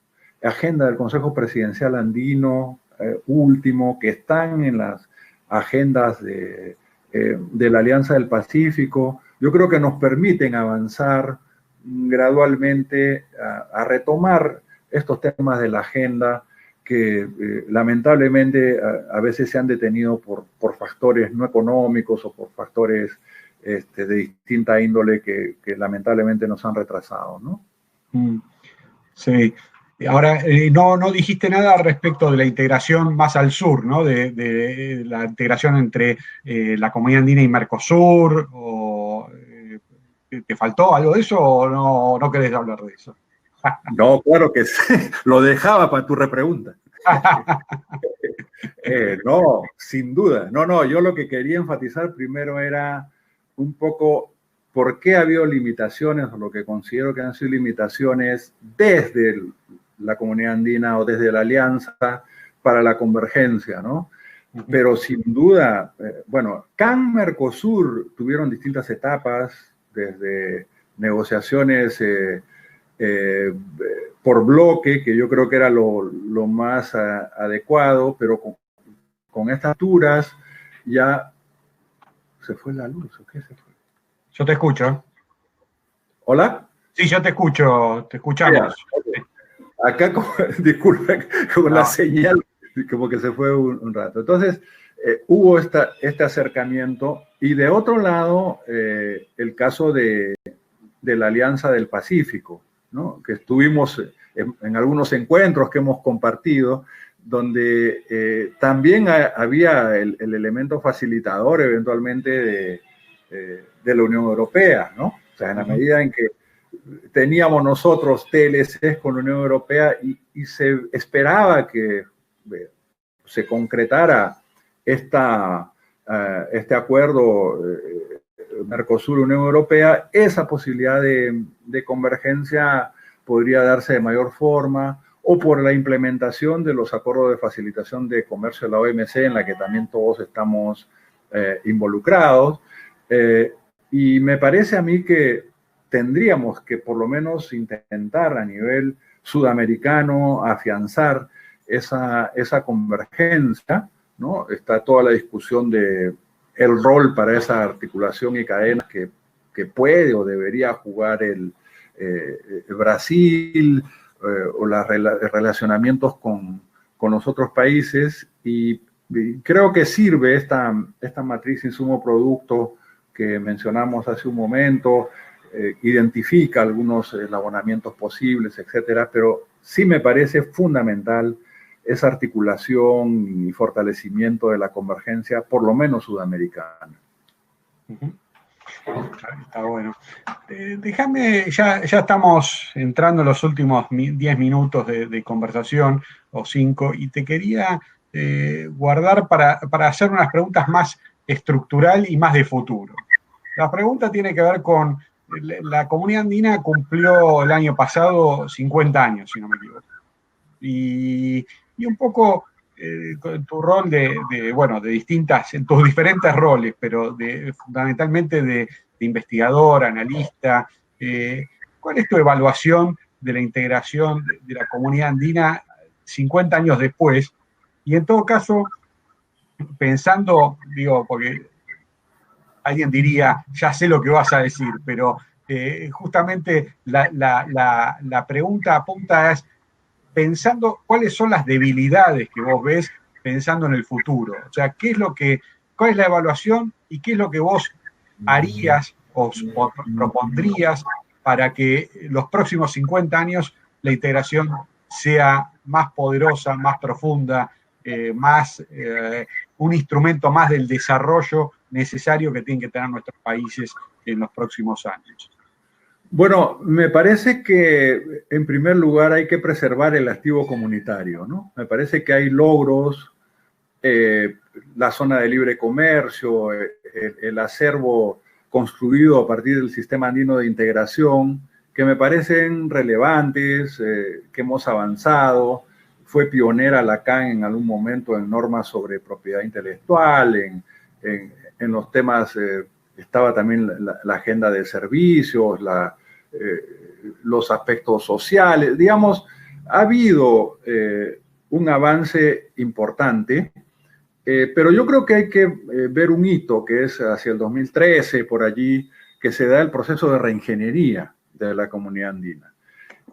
agenda del Consejo Presidencial Andino último, que están en las agendas de la Alianza del Pacífico, yo creo que nos permiten avanzar gradualmente a retomar estos temas de la agenda que lamentablemente a veces se han detenido por factores no económicos o por factores de distinta índole que lamentablemente nos han retrasado, ¿no? Sí. Ahora, no dijiste nada respecto de la integración más al sur, ¿no? De la integración entre la Comunidad Andina y Mercosur. ¿Te faltó algo de eso o no querés hablar de eso? No, claro que sí. Lo dejaba para tu repregunta. No, sin duda. No, yo lo que quería enfatizar primero era un poco por qué ha habido limitaciones, o lo que considero que han sido limitaciones desde la Comunidad Andina o desde la Alianza para la convergencia, ¿no? Pero sin duda, bueno, CAN, Mercosur tuvieron distintas etapas, desde negociaciones por bloque, que yo creo que era lo más adecuado, pero con estas alturas ya se fue la luz, ¿o qué se fue? Yo te escucho. ¿Hola? Sí, yo te escucho, te escuchamos. Okay. Acá, disculpa, con la señal, como que se fue un rato. Entonces, hubo este acercamiento, y de otro lado, el caso de la Alianza del Pacífico, ¿no? Que estuvimos en algunos encuentros que hemos compartido, donde también había el elemento facilitador eventualmente de la Unión Europea, ¿no? O sea, en la medida en que teníamos nosotros TLCs con la Unión Europea y se esperaba que se concretara este acuerdo Mercosur-Unión Europea, esa posibilidad de convergencia podría darse de mayor forma, o por la implementación de los acuerdos de facilitación de comercio de la OMC, en la que también todos estamos involucrados. Y me parece a mí que tendríamos que por lo menos intentar a nivel sudamericano afianzar esa convergencia, ¿no? Está toda la discusión de el rol para esa articulación y cadenas que puede o debería jugar el Brasil, o los relacionamientos con los otros países, y creo que sirve esta matriz insumo-producto que mencionamos hace un momento, identifica algunos eslabonamientos posibles, etcétera, pero sí me parece fundamental esa articulación y fortalecimiento de la convergencia, por lo menos sudamericana. Está bueno. Déjame, ya estamos entrando en los últimos 10 minutos de conversación, o 5, y te quería guardar para hacer unas preguntas más estructural y más de futuro. La pregunta tiene que ver con la Comunidad Andina cumplió el año pasado 50 años, si no me equivoco. Y un poco en tu rol bueno, de distintas, en tus diferentes roles, pero fundamentalmente de investigador, analista, ¿cuál es tu evaluación de la integración de la Comunidad Andina 50 años después? Y en todo caso, pensando, digo, porque alguien diría, ya sé lo que vas a decir, pero justamente la pregunta apunta es, pensando cuáles son las debilidades que vos ves pensando en el futuro. O sea, cuál es la evaluación y qué es lo que vos harías o propondrías para que los próximos 50 años la integración sea más poderosa, más profunda, un instrumento más del desarrollo necesario que tienen que tener nuestros países en los próximos años. Bueno, me parece que en primer lugar hay que preservar el activo comunitario, ¿no? Me parece que hay logros, la zona de libre comercio, el acervo construido a partir del sistema andino de integración, que me parecen relevantes, que hemos avanzado. Fue pionera la CAN en algún momento en normas sobre propiedad intelectual, en los temas, estaba también la agenda de servicios, los aspectos sociales. Digamos, ha habido un avance importante, pero yo creo que hay que ver un hito que es hacia el 2013, por allí, que se da el proceso de reingeniería de la Comunidad Andina.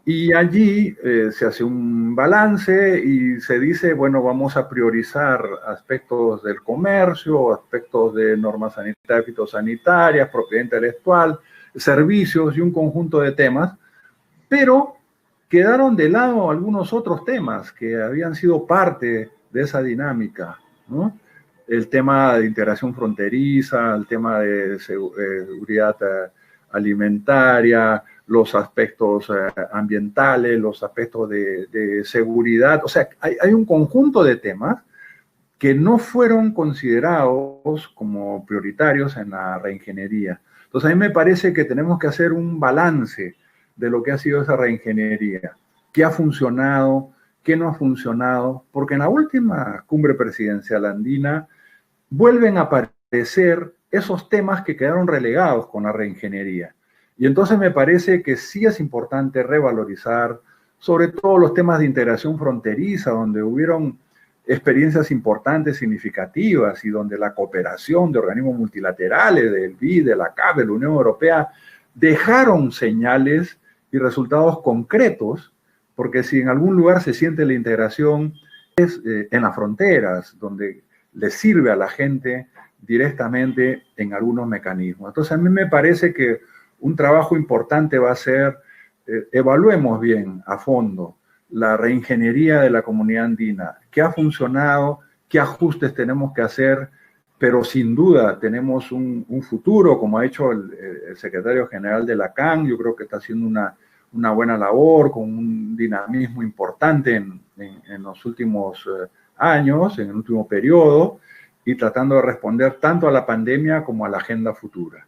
Y allí se hace un balance y se dice, bueno, vamos a priorizar aspectos del comercio, aspectos de normas sanitarias, fitosanitarias, propiedad intelectual, servicios y un conjunto de temas, pero quedaron de lado algunos otros temas que habían sido parte de esa dinámica, ¿no? El tema de integración fronteriza, el tema de seguridad alimentaria, los aspectos ambientales, los aspectos de seguridad. O sea, hay un conjunto de temas que no fueron considerados como prioritarios en la reingeniería. Entonces, a mí me parece que tenemos que hacer un balance de lo que ha sido esa reingeniería. ¿Qué ha funcionado? ¿Qué no ha funcionado? Porque en la última cumbre presidencial andina vuelven a aparecer esos temas que quedaron relegados con la reingeniería. Y entonces me parece que sí es importante revalorizar, sobre todo los temas de integración fronteriza, donde hubieron experiencias importantes, significativas, y donde la cooperación de organismos multilaterales, del BID, de la CAP, de la Unión Europea, dejaron señales y resultados concretos, porque si en algún lugar se siente la integración es en las fronteras, donde le sirve a la gente directamente en algunos mecanismos. Entonces a mí me parece que un trabajo importante va a ser, evaluemos bien a fondo la reingeniería de la comunidad andina, qué ha funcionado, qué ajustes tenemos que hacer, pero sin duda tenemos un futuro, como ha hecho el secretario general de la CAN. Yo creo que está haciendo una buena labor, con un dinamismo importante en los últimos años, en el último periodo, y tratando de responder tanto a la pandemia como a la agenda futura.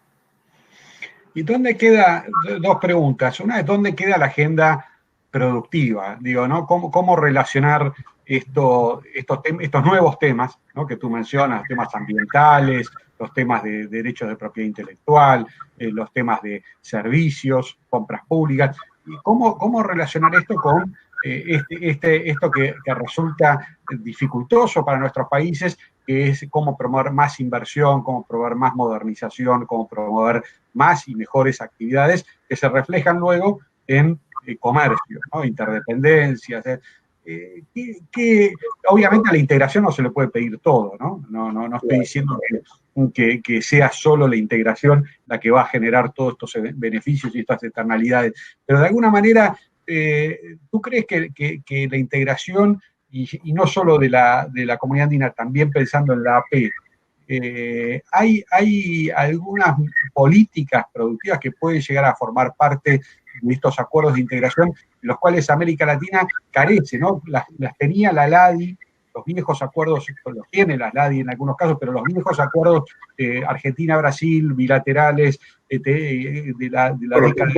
¿Y dónde queda? Dos preguntas. Una es, ¿dónde queda la agenda productiva? Digo, ¿no? ¿Cómo relacionar estos nuevos temas, ¿no?, que tú mencionas, temas ambientales, los temas de derechos de propiedad intelectual, los temas de servicios, compras públicas? ¿Y cómo relacionar esto con esto que resulta dificultoso para nuestros países, que es cómo promover más inversión, cómo promover más modernización, cómo promover más y mejores actividades que se reflejan luego en comercio, ¿no?, interdependencias? Obviamente a la integración no se le puede pedir todo, ¿no? No estoy diciendo que sea solo la integración la que va a generar todos estos beneficios y estas externalidades, pero de alguna manera, ¿tú crees que la integración, y no solo de la comunidad andina, también pensando en la AP, hay algunas políticas productivas que pueden llegar a formar parte de estos acuerdos de integración, los cuales América Latina carece, ¿no? Las tenía la LADI, los viejos acuerdos, los tiene la LADI en algunos casos, pero los viejos acuerdos Argentina-Brasil, bilaterales, de la década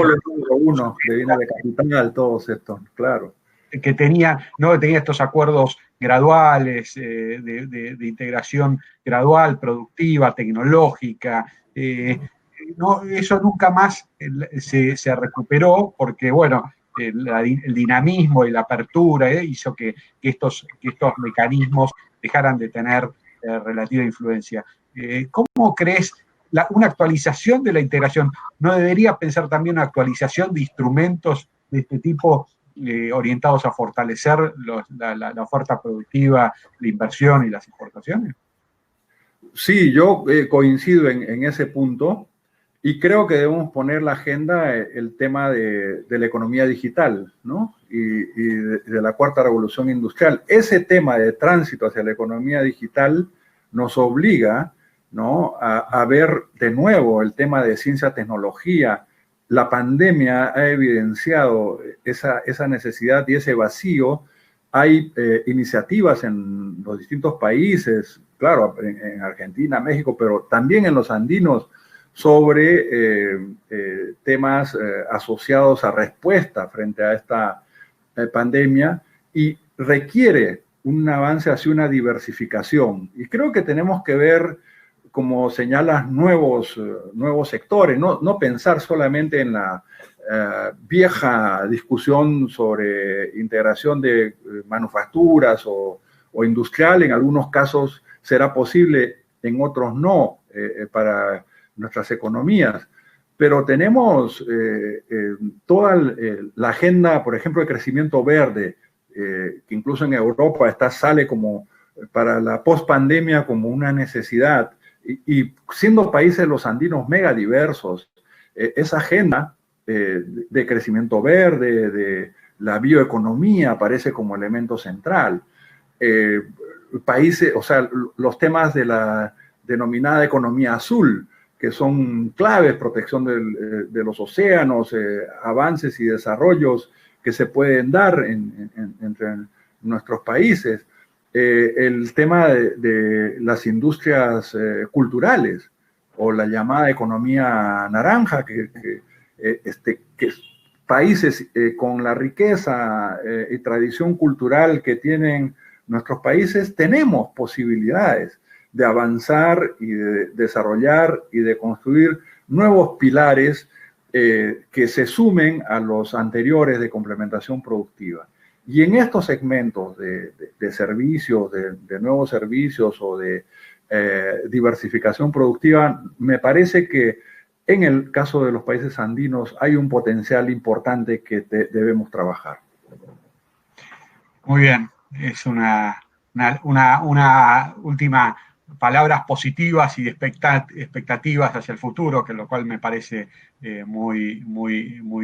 uno que viene de capital, todos estos, claro. Que tenía estos acuerdos graduales, de integración gradual, productiva, tecnológica. Eso nunca más se recuperó, porque, bueno, el dinamismo y la apertura hizo que estos mecanismos dejaran de tener relativa influencia. ¿Cómo crees una actualización de la integración? ¿No debería pensar también una actualización de instrumentos de este tipo, orientados a fortalecer la oferta productiva, la inversión y las exportaciones? Sí, yo coincido en ese punto, y creo que debemos poner la agenda el tema de la economía digital, ¿no? Y de la cuarta revolución industrial. Ese tema de tránsito hacia la economía digital nos obliga, ¿no?, a ver de nuevo el tema de ciencia, tecnología. La pandemia ha evidenciado esa necesidad y ese vacío. Hay iniciativas en los distintos países, claro, en Argentina, México, pero también en los andinos, sobre temas asociados a respuesta frente a esta pandemia, y requiere un avance hacia una diversificación. Y creo que tenemos que ver, como señalas, nuevos sectores, no pensar solamente en la vieja discusión sobre integración de manufacturas o industrial. En algunos casos será posible, en otros no, para nuestras economías. Pero tenemos toda la agenda, por ejemplo, de crecimiento verde, que incluso en Europa sale como para la pospandemia como una necesidad. Y siendo países los andinos mega diversos, esa agenda de crecimiento verde, de la bioeconomía, aparece como elemento central. Países, o sea, los temas de la denominada economía azul, que son claves: protección de los océanos, avances y desarrollos que se pueden dar entre nuestros países. el tema de las industrias culturales o la llamada economía naranja, que países con la riqueza y tradición cultural que tienen nuestros países, tenemos posibilidades de avanzar y de desarrollar y de construir nuevos pilares que se sumen a los anteriores de complementación productiva. Y en estos segmentos de servicios, de nuevos servicios o de diversificación productiva, me parece que en el caso de los países andinos hay un potencial importante que debemos trabajar. Muy bien, es una última palabras positivas y de expectativas hacia el futuro, que lo cual me parece muy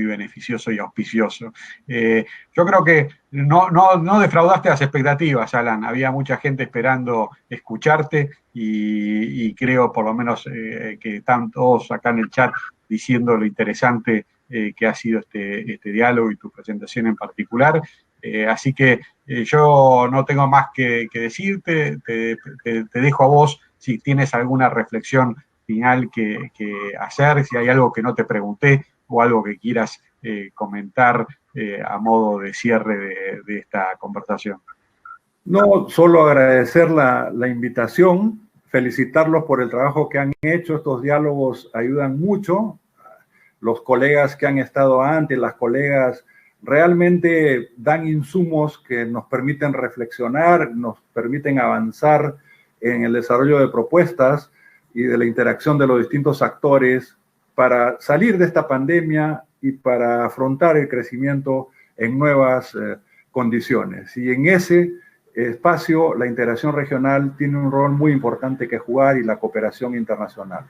beneficioso y auspicioso. Yo creo que no defraudaste las expectativas, Alan. Había mucha gente esperando escucharte y creo por lo menos que están todos acá en el chat diciendo lo interesante que ha sido este diálogo y tu presentación en particular. Así que yo no tengo más que decirte, te dejo a vos si tienes alguna reflexión final que hacer, si hay algo que no te pregunté o algo que quieras comentar a modo de cierre de esta conversación. No, solo agradecer la invitación, felicitarlos por el trabajo que han hecho. Estos diálogos ayudan mucho. Los colegas que han estado antes, las colegas, realmente dan insumos que nos permiten reflexionar, nos permiten avanzar en el desarrollo de propuestas y de la interacción de los distintos actores para salir de esta pandemia y para afrontar el crecimiento en nuevas condiciones. Y en ese espacio, la integración regional tiene un rol muy importante que jugar y la cooperación internacional.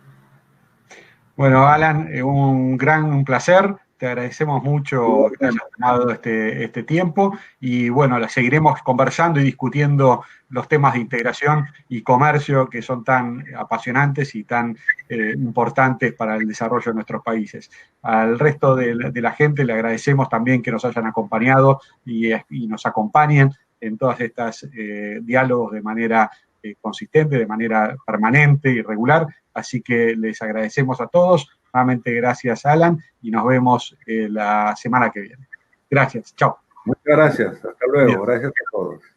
Bueno, Alan, un placer. Te agradecemos mucho que hayas tomado este tiempo y bueno, la seguiremos conversando y discutiendo los temas de integración y comercio que son tan apasionantes y tan importantes para el desarrollo de nuestros países. Al resto de la gente le agradecemos también que nos hayan acompañado y nos acompañen en todas estas diálogos de manera consistente, de manera permanente y regular. Así que les agradecemos a todos. Nuevamente, gracias, Alan, y nos vemos la semana que viene. Gracias, chao. Muchas gracias. Hasta luego. Bien. Gracias a todos.